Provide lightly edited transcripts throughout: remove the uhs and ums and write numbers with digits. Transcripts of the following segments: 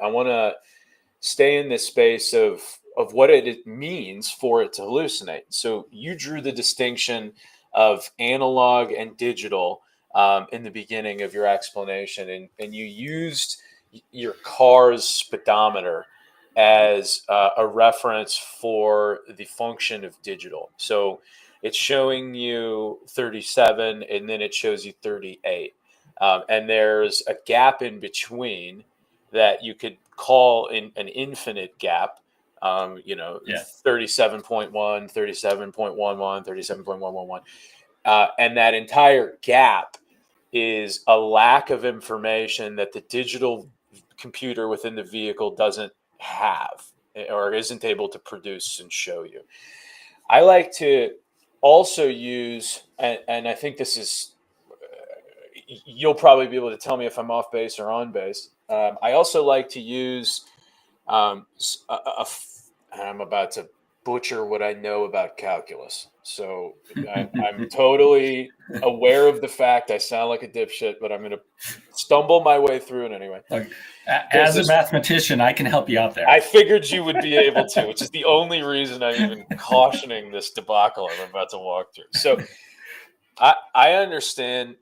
I want to stay in this space of what it means for it to hallucinate. So you drew the distinction of analog and digital in the beginning of your explanation, and you used your car's speedometer as a reference for the function of digital. So it's showing you 37, and then it shows you 38. And there's a gap in between that you could call an infinite gap. Yeah. 37.1, 37.11, 37.111. And that entire gap is a lack of information that the digital computer within the vehicle doesn't have or isn't able to produce and show you. I like to also use, and I think this is, you'll probably be able to tell me if I'm off base or on base. I also like to use, I'm about to butcher what I know about calculus. So I'm totally aware of the fact I sound like a dipshit, but I'm going to stumble my way through it anyway. Look, as a mathematician, I can help you out there. I figured you would be able to, which is the only reason I'm even cautioning this debacle I'm about to walk through. So I understand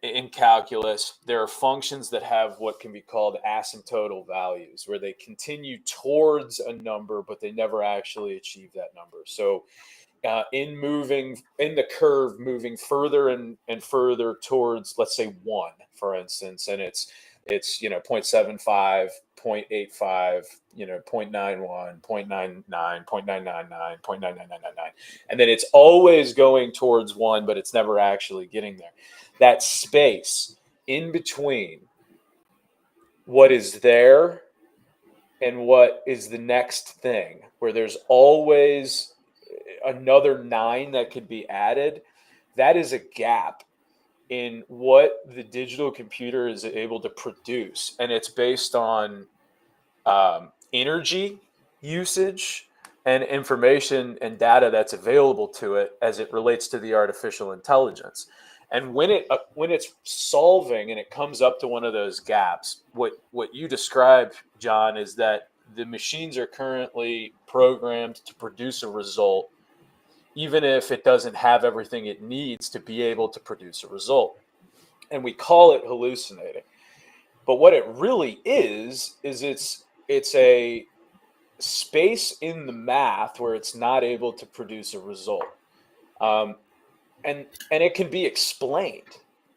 in calculus, there are functions that have what can be called asymptotal values, where they continue towards a number, but they never actually achieve that number. So in the curve, moving further and further towards, let's say 1, for instance, and it's 0.75, 0.85, 0.91, 0.99, 0.999, 0.99999. And then it's always going towards 1, but it's never actually getting there. That space in between what is there and what is the next thing, where there's always another 9 that could be added, that is a gap in what the digital computer is able to produce. And it's based on energy usage and information and data that's available to it as it relates to the artificial intelligence. And when it's solving and it comes up to one of those gaps, what you described, John, is that the machines are currently programmed to produce a result, even if it doesn't have everything it needs to be able to produce a result. And we call it hallucinating. But what it really is it's a space in the math where it's not able to produce a result. And it can be explained.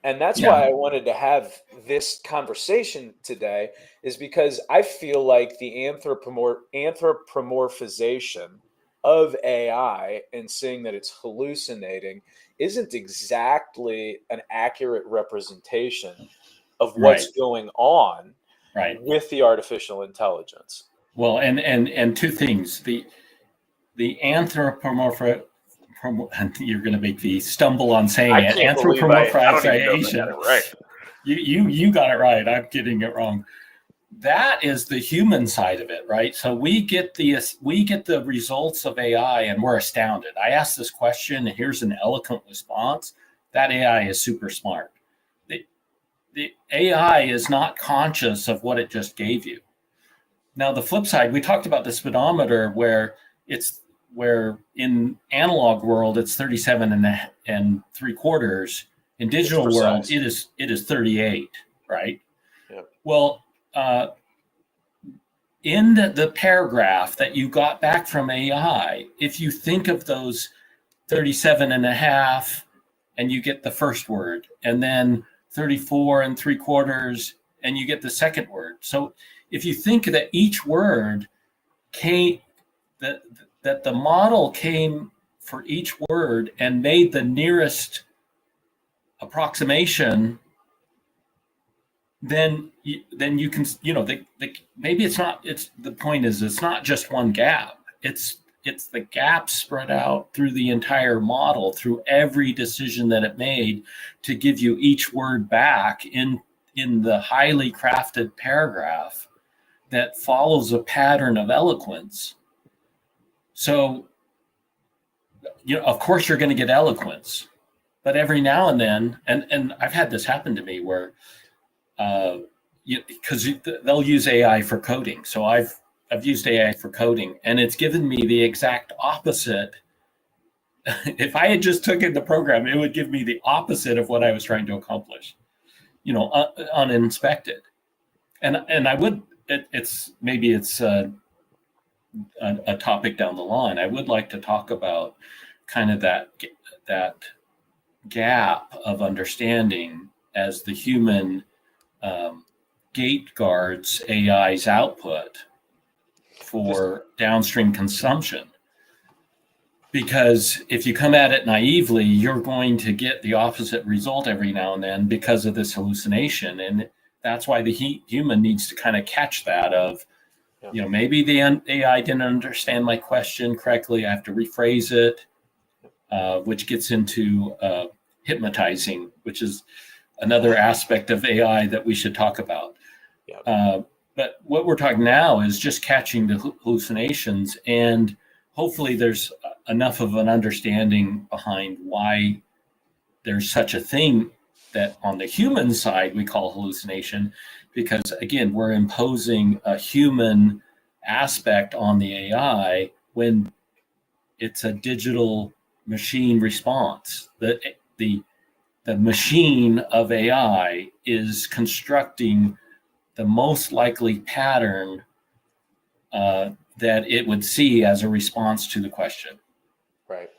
And that's why I wanted to have this conversation today, is because I feel like the anthropomorphization of AI and seeing that it's hallucinating isn't exactly an accurate representation of what's going on with the artificial intelligence. Well, and two things. The anthropomorph. You're going to make me stumble on saying it. Anthropomorphization. Right. You got it right. I'm getting it wrong. That is the human side of it, right? So we get the results of AI and we're astounded. I asked this question and here's an eloquent response. That AI is super smart. The AI is not conscious of what it just gave you. Now, the flip side, we talked about the speedometer where in analog world, it's 37 and 3/4. In digital world, it is 38, right? Yep. Well, in the paragraph that you got back from AI, if you think of those 37 and a half and you get the first word, and then 34 and 3/4 and you get the second word. So if you think that each word came, that the model came for each word and made the nearest approximation, then you can, maybe it's not, the point is it's not just one gap. It's the gap spread out through the entire model, through every decision that it made to give you each word back in the highly crafted paragraph that follows a pattern of eloquence. So, of course you're going to get eloquence, but every now and then, and I've had this happen to me where, because they'll use AI for coding. So I've used AI for coding, and it's given me the exact opposite. If I had just taken the program, it would give me the opposite of what I was trying to accomplish, uninspected. And I would, it's maybe it's a topic down the line. I would like to talk about kind of that gap of understanding as the human gate guards AI's output for downstream consumption. Because if you come at it naively, you're going to get the opposite result every now and then because of this hallucination. And that's why the human needs to kind of catch that of, maybe the AI didn't understand my question correctly. I have to rephrase it, which gets into hypnotizing, which is another aspect of AI that we should talk about. But what we're talking now is just catching the hallucinations, and hopefully there's enough of an understanding behind why there's such a thing that on the human side we call hallucination, because again, we're imposing a human aspect on the AI when it's a digital machine response. The machine of AI is constructing the most likely pattern that it would see as a response to the question. Right.